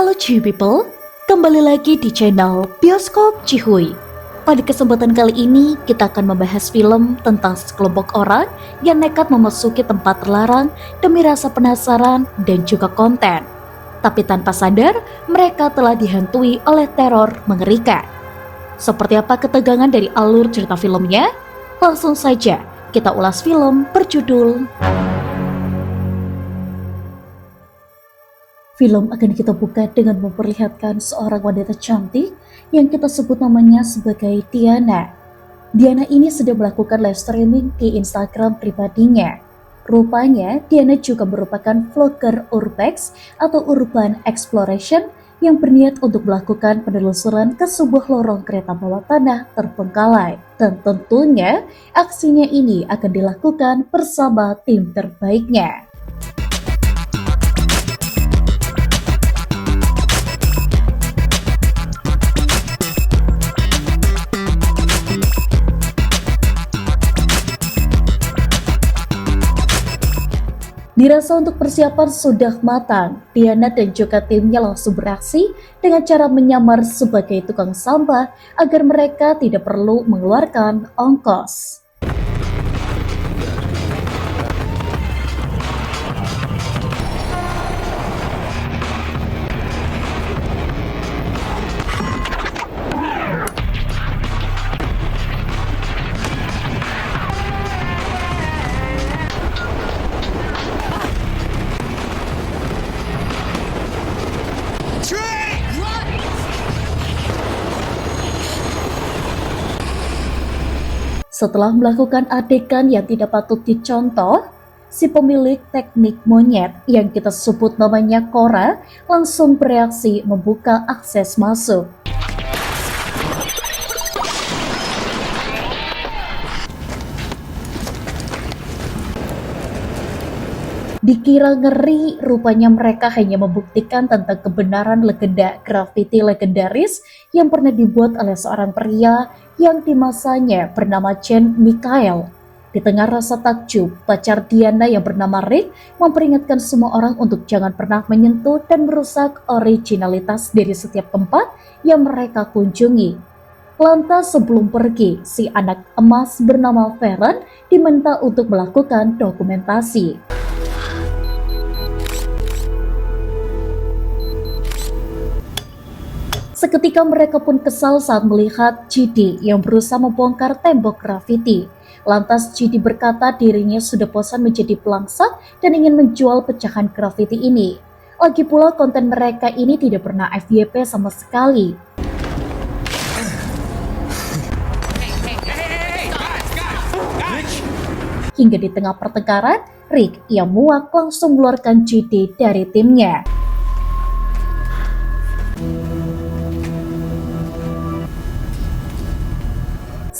Halo Cihui People, kembali lagi di channel Bioskop Cihui. Pada kesempatan kali ini, kita akan membahas film tentang sekelompok orang yang nekat memasuki tempat terlarang demi rasa penasaran dan juga konten. Tapi tanpa sadar, mereka telah dihantui oleh teror mengerikan. Seperti apa ketegangan dari alur cerita filmnya? Langsung saja kita ulas film berjudul Film akan kita buka dengan memperlihatkan seorang wanita cantik yang kita sebut namanya sebagai Diana. Diana ini sedang melakukan live streaming di Instagram pribadinya. Rupanya, Diana juga merupakan vlogger urbex atau urban exploration yang berniat untuk melakukan penelusuran ke sebuah lorong kereta bawah tanah terbengkalai. Dan tentunya, aksinya ini akan dilakukan bersama tim terbaiknya. Dirasa untuk persiapan sudah matang, Diana dan juga timnya langsung beraksi dengan cara menyamar sebagai tukang sampah agar mereka tidak perlu mengeluarkan ongkos. Setelah melakukan adegan yang tidak patut dicontoh, si pemilik teknik monyet yang kita sebut namanya Cora langsung bereaksi membuka akses masuk. Dikira ngeri, rupanya mereka hanya membuktikan tentang kebenaran legenda grafiti legendaris yang pernah dibuat oleh seorang pria yang di masanya bernama Jen Michael. Di tengah rasa takjub, pacar Diana yang bernama Rick memperingatkan semua orang untuk jangan pernah menyentuh dan merusak originalitas dari setiap tempat yang mereka kunjungi. Lantas sebelum pergi, si anak emas bernama Farron diminta untuk melakukan dokumentasi. Seketika mereka pun kesal saat melihat Gidi yang berusaha membongkar tembok grafiti. Lantas Gidi berkata dirinya sudah bosan menjadi pelangsak dan ingin menjual pecahan grafiti ini. Lagi pula konten mereka ini tidak pernah FYP sama sekali. Hingga di tengah pertengkaran, Rick yang muak langsung mengeluarkan Gidi dari timnya.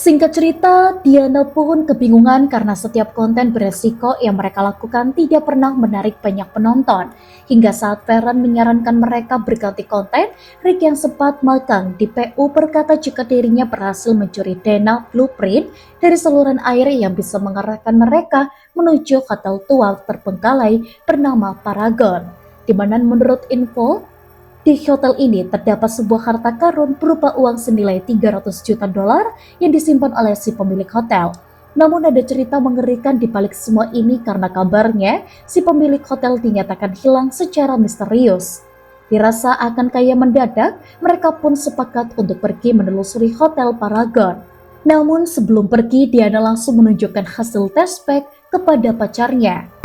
Singkat cerita, Diana pun kebingungan karena setiap konten beresiko yang mereka lakukan tidak pernah menarik banyak penonton. Hingga saat Farron menyarankan mereka berganti konten, Rick yang sempat magang di PU berkata jika dirinya berhasil mencuri dana blueprint dari saluran air yang bisa mengarahkan mereka menuju hotel tua terbengkalai bernama Paragon. Di mana menurut info, di hotel ini terdapat sebuah harta karun berupa uang senilai $300 juta yang disimpan oleh si pemilik hotel. Namun ada cerita mengerikan di balik semua ini karena kabarnya si pemilik hotel dinyatakan hilang secara misterius. Dirasa akan kaya mendadak, mereka pun sepakat untuk pergi menelusuri hotel Paragon. Namun sebelum pergi, Diana langsung menunjukkan hasil tes pack kepada pacarnya.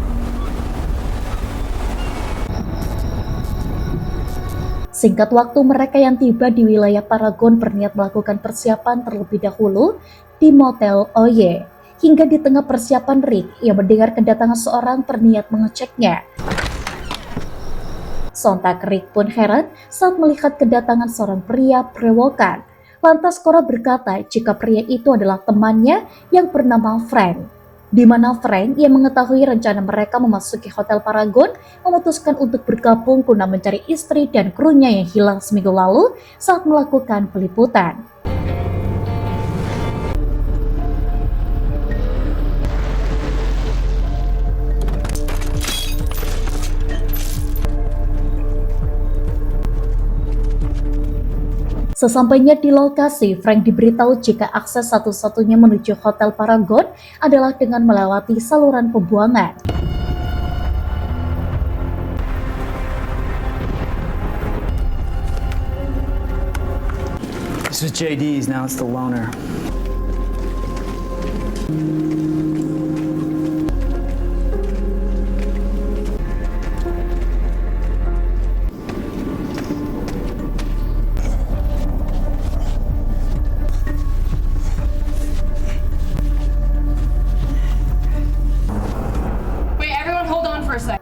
Singkat waktu, mereka yang tiba di wilayah Paragon berniat melakukan persiapan terlebih dahulu di Motel Oye. Hingga di tengah persiapan, Rick yang mendengar kedatangan seorang berniat mengeceknya. Sontak Rick pun heran saat melihat kedatangan seorang pria berewokan. Lantas Cora berkata jika pria itu adalah temannya yang bernama Frank. Di mana Frank yang mengetahui rencana mereka memasuki Hotel Paragon memutuskan untuk bergabung guna mencari istri dan krunya yang hilang seminggu lalu saat melakukan peliputan. Sesampainya di lokasi, Frank diberitahu jika akses satu-satunya menuju Hotel Paragon adalah dengan melewati saluran pembuangan. This was JD's, now it's the loner.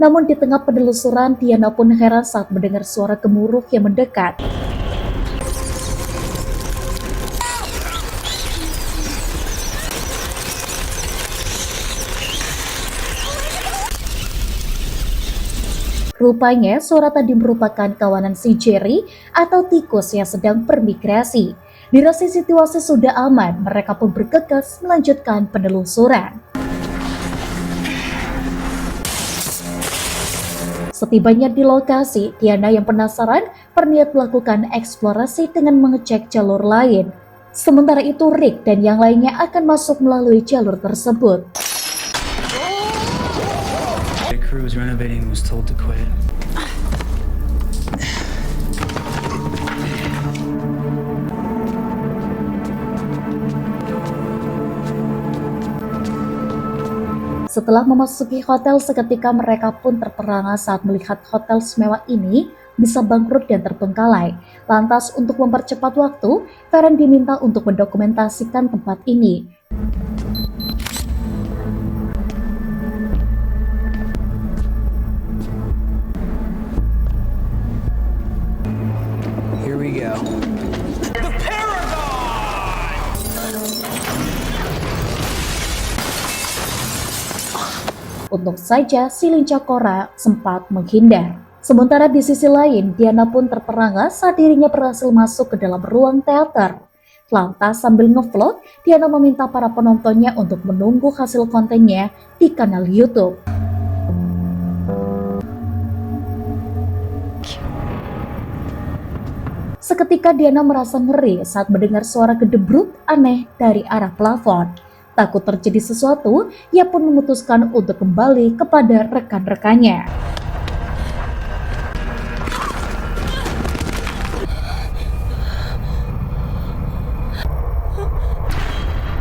Namun di tengah penelusuran, Diana pun heran saat mendengar suara gemuruh yang mendekat. Rupanya suara tadi merupakan kawanan si Jerry atau tikus yang sedang bermigrasi. Dirasa situasi sudah aman, mereka pun bergegas melanjutkan penelusuran. Setibanya di lokasi, Diana yang penasaran berniat melakukan eksplorasi dengan mengecek jalur lain. Sementara itu Rick dan yang lainnya akan masuk melalui jalur tersebut. The crew was renovating and was told to quit. Setelah memasuki hotel, seketika mereka pun terperangah saat melihat hotel semewah ini bisa bangkrut dan terbengkalai. Lantas untuk mempercepat waktu, Farron diminta untuk mendokumentasikan tempat ini. Here we go. Untung saja si lincah Cora sempat menghindar. Sementara di sisi lain, Diana pun terperangah saat dirinya berhasil masuk ke dalam ruang teater. Lantas sambil ngevlog, Diana meminta para penontonnya untuk menunggu hasil kontennya di kanal YouTube. Seketika Diana merasa ngeri saat mendengar suara gedebruk aneh dari arah plafon. Takut terjadi sesuatu, ia pun memutuskan untuk kembali kepada rekan-rekannya.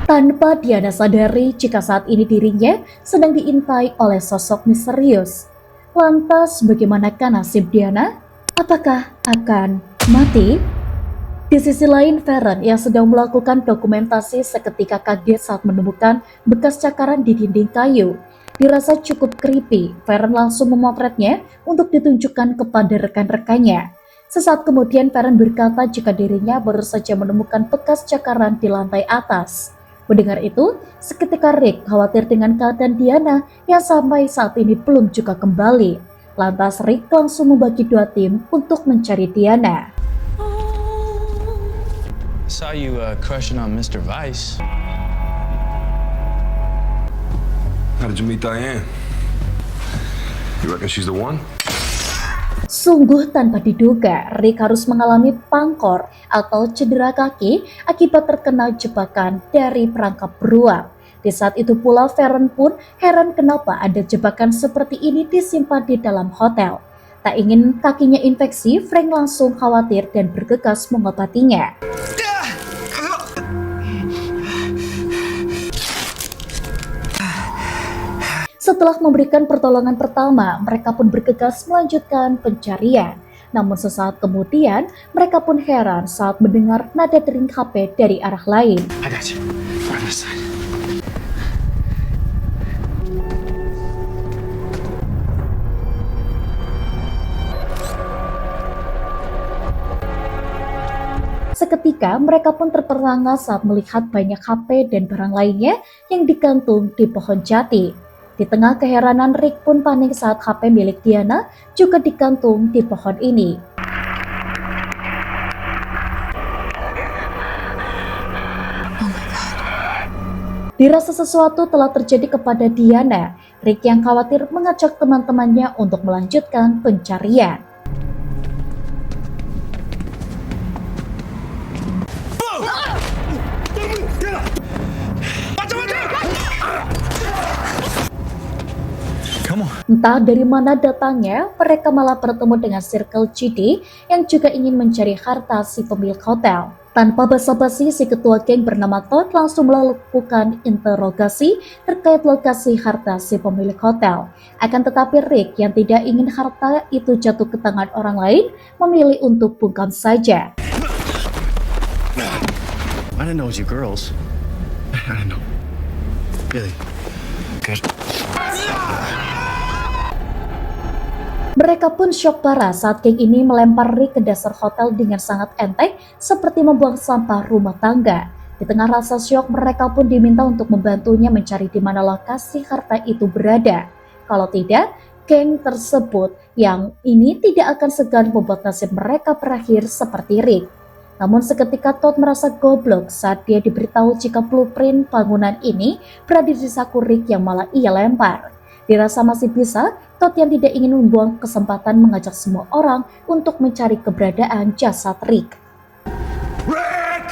Tanpa Diana sadari jika saat ini dirinya sedang diintai oleh sosok misterius. Lantas bagaimanakah nasib Diana? Apakah akan mati? Di sisi lain, Farron yang sedang melakukan dokumentasi seketika kaget saat menemukan bekas cakaran di dinding kayu. Dirasa cukup creepy, Farron langsung memotretnya untuk ditunjukkan kepada rekan-rekannya. Sesaat kemudian Farron berkata jika dirinya baru saja menemukan bekas cakaran di lantai atas. Mendengar itu, seketika Rick khawatir dengan keadaan Diana yang sampai saat ini belum juga kembali. Lantas Rick langsung membagi dua tim untuk mencari Diana. Saw you crushing on Mr. Vice. How did you meet Diane? You reckon she's the one? Sungguh tanpa diduga, Rick harus mengalami pangkor atau cedera kaki akibat terkena jebakan dari perangkap beruang. Di saat itu pula Farron pun heran kenapa ada jebakan seperti ini disimpan di dalam hotel. Tak ingin kakinya infeksi, Frank langsung khawatir dan bergegas mengobatinya. Setelah memberikan pertolongan pertama, mereka pun bergegas melanjutkan pencarian. Namun sesaat kemudian, mereka pun heran saat mendengar nada dering HP dari arah lain. I got you. Right this side. Seketika mereka pun terperangah saat melihat banyak HP dan barang lainnya yang digantung di pohon jati. Di tengah keheranan, Rick pun panik saat HP milik Diana juga digantung di pohon ini. Dirasa sesuatu telah terjadi kepada Diana, Rick yang khawatir mengajak teman-temannya untuk melanjutkan pencarian. Entah dari mana datangnya, mereka malah bertemu dengan Circle GD yang juga ingin mencari harta si pemilik hotel. Tanpa basa-basi, si ketua geng bernama Todd langsung melakukan interogasi terkait lokasi harta si pemilik hotel. Akan tetapi Rick yang tidak ingin harta itu jatuh ke tangan orang lain, memilih untuk bungkam saja. I didn't know it was you girls. I didn't know. Really? Good. Mereka pun syok parah saat geng ini melempar Rick ke dasar hotel dengan sangat enteng seperti membuang sampah rumah tangga. Di tengah rasa syok, mereka pun diminta untuk membantunya mencari di mana lokasi harta itu berada. Kalau tidak, geng tersebut yang ini tidak akan segan membuat nasib mereka berakhir seperti Rick. Namun seketika Todd merasa goblok saat dia diberitahu jika blueprint bangunan ini berada di saku Rick yang malah ia lempar. Dirasa masih bisa, Todd yang tidak ingin membuang kesempatan mengajak semua orang untuk mencari keberadaan jasad Rick. Rick!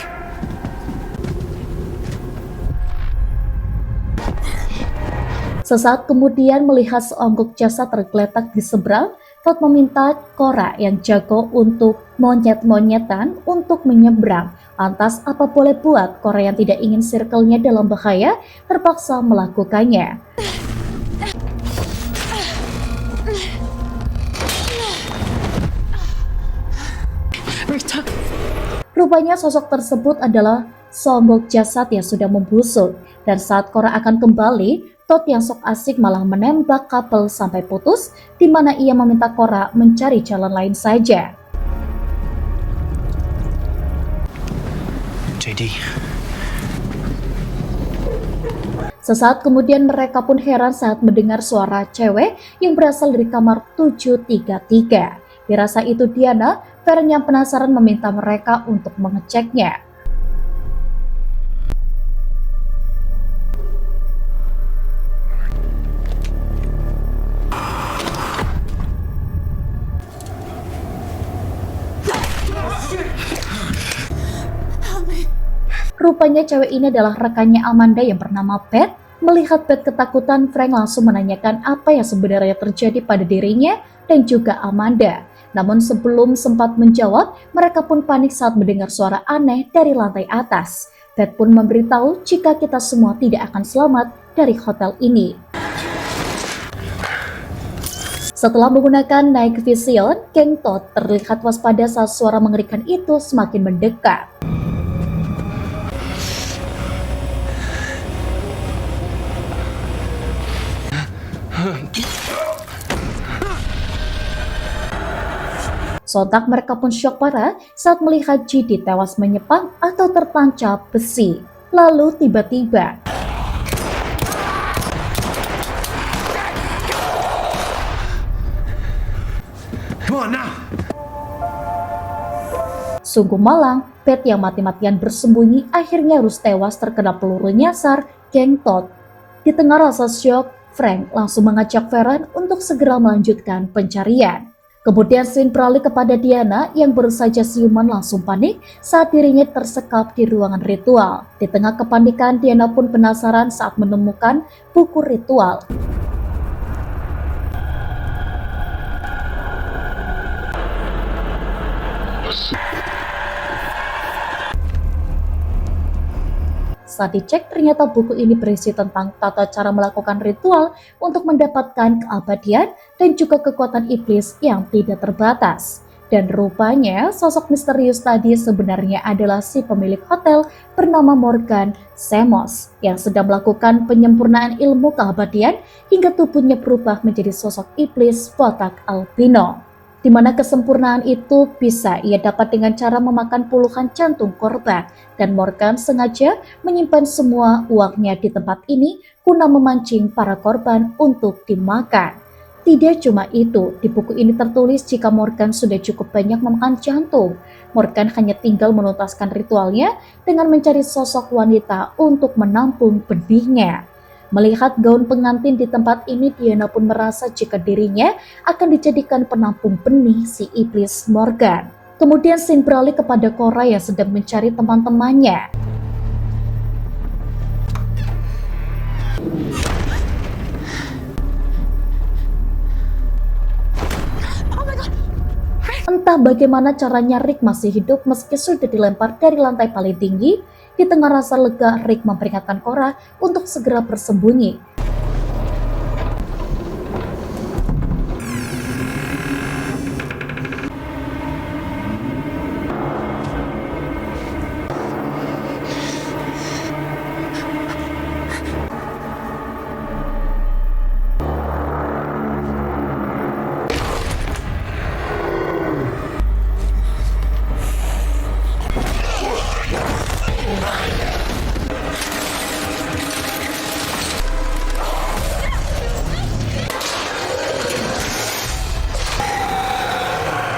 Sesaat kemudian melihat seonggok jasad tergeletak di seberang, Todd meminta Cora yang jago untuk monyet-monyetan untuk menyeberang. Lantas apa boleh buat, Cora yang tidak ingin circle-nya dalam bahaya terpaksa melakukannya. Rupanya sosok tersebut adalah seonggok jasad yang sudah membusuk, dan saat Cora akan kembali, Todd yang sok asik malah menembak couple sampai putus, di mana ia meminta Cora mencari jalan lain saja. JD. Sesaat kemudian mereka pun heran saat mendengar suara cewek yang berasal dari kamar 733. Dirasa itu Diana, Feren yang penasaran meminta mereka untuk mengeceknya. Rupanya cewek ini adalah rekannya Amanda yang bernama Beth. Melihat Beth ketakutan, Frank langsung menanyakan apa yang sebenarnya terjadi pada dirinya dan juga Amanda. Namun sebelum sempat menjawab, mereka pun panik saat mendengar suara aneh dari lantai atas. Beth pun memberitahu jika kita semua tidak akan selamat dari hotel ini. Setelah menggunakan night vision, geng Todd terlihat waspada saat suara mengerikan itu semakin mendekat. Sontak mereka pun syok parah saat melihat JD tewas menyepang atau tertancap besi. Lalu tiba-tiba sungguh malang, Beth yang mati-matian bersembunyi akhirnya harus tewas terkena peluru nyasar geng Todd. Di tengah rasa syok, Frank langsung mengajak Feren untuk segera melanjutkan pencarian. Kemudian scene beralih kepada Diana yang baru saja siuman langsung panik saat dirinya tersekap di ruangan ritual. Di tengah kepanikan, Diana pun penasaran saat menemukan buku ritual. Saat dicek, ternyata buku ini berisi tentang tata cara melakukan ritual untuk mendapatkan keabadian dan juga kekuatan iblis yang tidak terbatas. Dan rupanya sosok misterius tadi sebenarnya adalah si pemilik hotel bernama Morgan Semos yang sedang melakukan penyempurnaan ilmu keabadian hingga tubuhnya berubah menjadi sosok iblis botak albino. Di mana kesempurnaan itu bisa ia dapat dengan cara memakan puluhan jantung korban, dan Morgan sengaja menyimpan semua uangnya di tempat ini guna memancing para korban untuk dimakan. Tidak cuma itu, di buku ini tertulis jika Morgan sudah cukup banyak memakan jantung, Morgan hanya tinggal menuntaskan ritualnya dengan mencari sosok wanita untuk menampung benihnya. Melihat gaun pengantin di tempat ini, Diana pun merasa jika dirinya akan dijadikan penampung benih si iblis Morgan. Kemudian scene beralih kepada Cora yang sedang mencari teman-temannya. Entah bagaimana caranya Rick masih hidup meski sudah dilempar dari lantai paling tinggi. Di tengah rasa lega, Rick memperingatkan Cora untuk segera bersembunyi.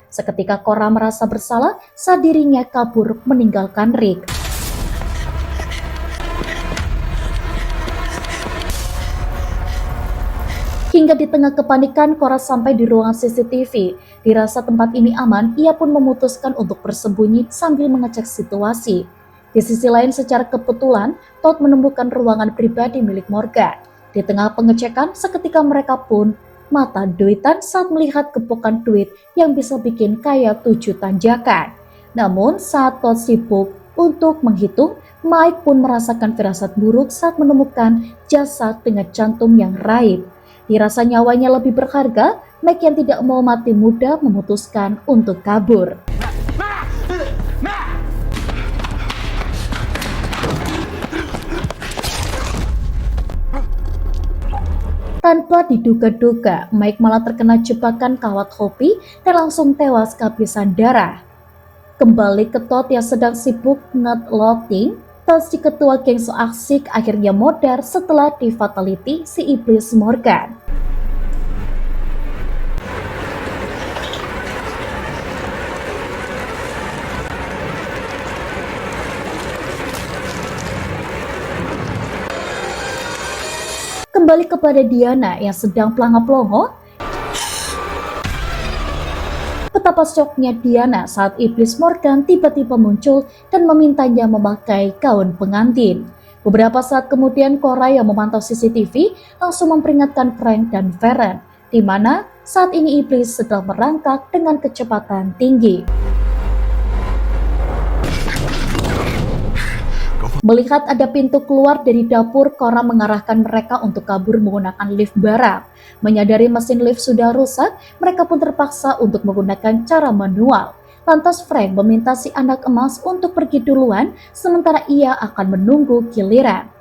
Seketika Cora merasa bersalah saat dirinya kabur meninggalkan Rick. Hingga di tengah kepanikan, Cora sampai di ruangan CCTV. Dirasa tempat ini aman, ia pun memutuskan untuk bersembunyi sambil mengecek situasi. Di sisi lain, secara kebetulan, Todd menemukan ruangan pribadi milik Morgan. Di tengah pengecekan, seketika mereka pun mata duitan saat melihat gepokan duit yang bisa bikin kaya 7 tanjakan. Namun saat Todd sibuk untuk menghitung, Mike pun merasakan firasat buruk saat menemukan jasad dengan jantung yang raib. Dirasa nyawanya lebih berharga, Mike yang tidak mau mati muda memutuskan untuk kabur. Tanpa diduga-duga, Mike malah terkena jebakan kawat Hopi dan langsung tewas kehabisan darah. Kembali ke Todd yang sedang sibuk nge-loading, Todd si ketua geng so asik akhirnya modar setelah di-fatality si iblis Morgan. Kembali kepada Diana yang sedang pelongo-pelongo. Betapa syoknya Diana saat iblis Morgan tiba-tiba muncul dan memintanya memakai gaun pengantin. Beberapa saat kemudian Cora yang memantau CCTV langsung memperingatkan Frank dan Farron, di mana saat ini iblis sedang merangkak dengan kecepatan tinggi. Melihat ada pintu keluar dari dapur, Cora mengarahkan mereka untuk kabur menggunakan lift barang. Menyadari mesin lift sudah rusak, mereka pun terpaksa untuk menggunakan cara manual. Lantas Frank meminta si anak emas untuk pergi duluan, sementara ia akan menunggu giliran.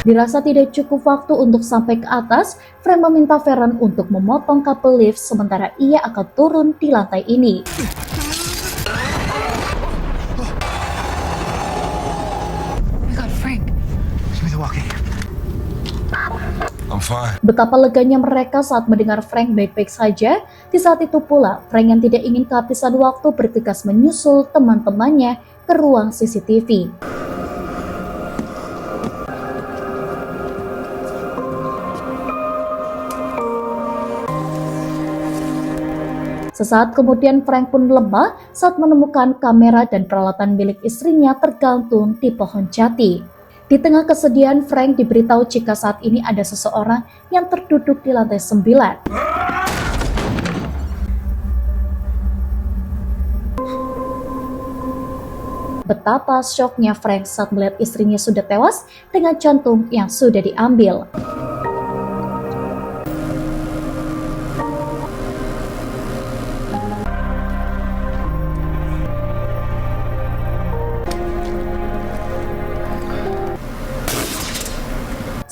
Dirasa tidak cukup waktu untuk sampai ke atas, Frank meminta Farron untuk memotong kabel lift sementara ia akan turun di lantai ini. I'm fine. Betapa leganya mereka saat mendengar Frank baik-baik saja. Di saat itu pula, Frank yang tidak ingin kehabisan waktu bergegas menyusul teman-temannya ke ruang CCTV. Sesaat kemudian Frank pun lemah saat menemukan kamera dan peralatan milik istrinya tergantung di pohon jati. Di tengah kesedihan, Frank diberitahu jika saat ini ada seseorang yang terduduk di lantai 9. Betapa syoknya Frank saat melihat istrinya sudah tewas dengan jantung yang sudah diambil.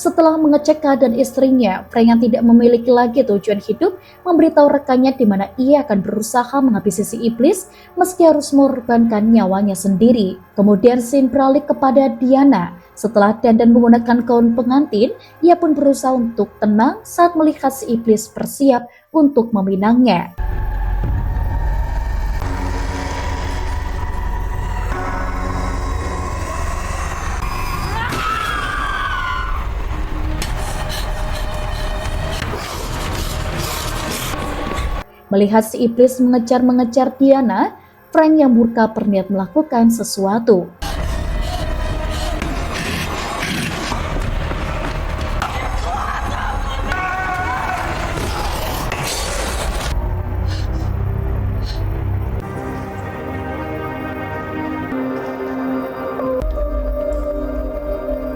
Setelah mengecek keadaan istrinya, Frank yang tidak memiliki lagi tujuan hidup memberitahu rekannya di mana ia akan berusaha menghabisi si iblis meski harus mengorbankan nyawanya sendiri. Kemudian scene beralih kepada Diana. Setelah dandan menggunakan gaun pengantin, ia pun berusaha untuk tenang saat melihat si iblis bersiap untuk meminangnya. Melihat si iblis mengejar-mengejar Diana, Frank yang murka berniat melakukan sesuatu.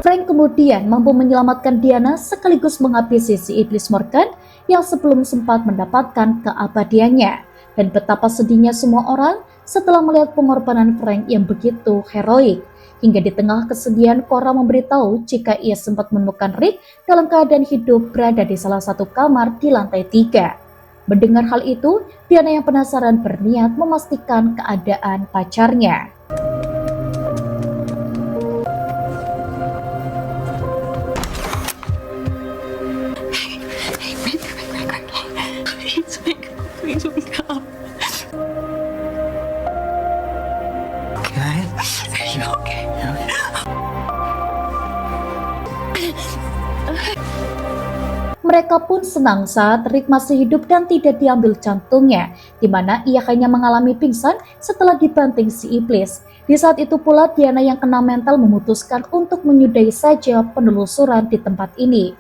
Frank kemudian mampu menyelamatkan Diana sekaligus menghabisi si iblis Morgan yang sebelum sempat mendapatkan keabadiannya. Dan betapa sedihnya semua orang setelah melihat pengorbanan Frank yang begitu heroik. Hingga di tengah kesedihan, Cora memberitahu jika ia sempat menemukan Rick dalam keadaan hidup berada di salah satu kamar di lantai 3. Mendengar hal itu, Diana yang penasaran berniat memastikan keadaan pacarnya. Please wake up. Okay. Are you okay? Mereka pun senang saat Rick masih hidup dan tidak diambil jantungnya, di mana ia hanya mengalami pingsan setelah dibanting si iblis. Di saat itu pula Diana yang kena mental memutuskan untuk menyudahi saja penelusuran di tempat ini.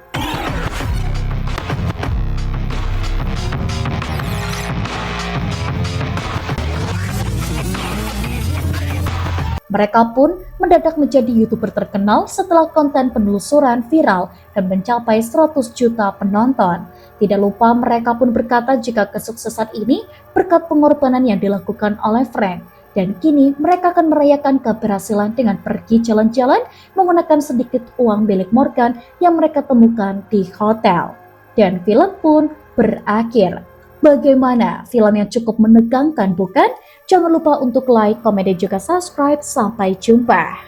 Mereka pun mendadak menjadi YouTuber terkenal setelah konten penelusuran viral dan mencapai 100 juta penonton. Tidak lupa mereka pun berkata jika kesuksesan ini berkat pengorbanan yang dilakukan oleh Frank. Dan kini mereka akan merayakan keberhasilan dengan pergi jalan-jalan menggunakan sedikit uang milik Morgan yang mereka temukan di hotel. Dan film pun berakhir. Bagaimana? Film yang cukup menegangkan, bukan? Jangan lupa untuk like, komen, dan juga subscribe. Sampai jumpa.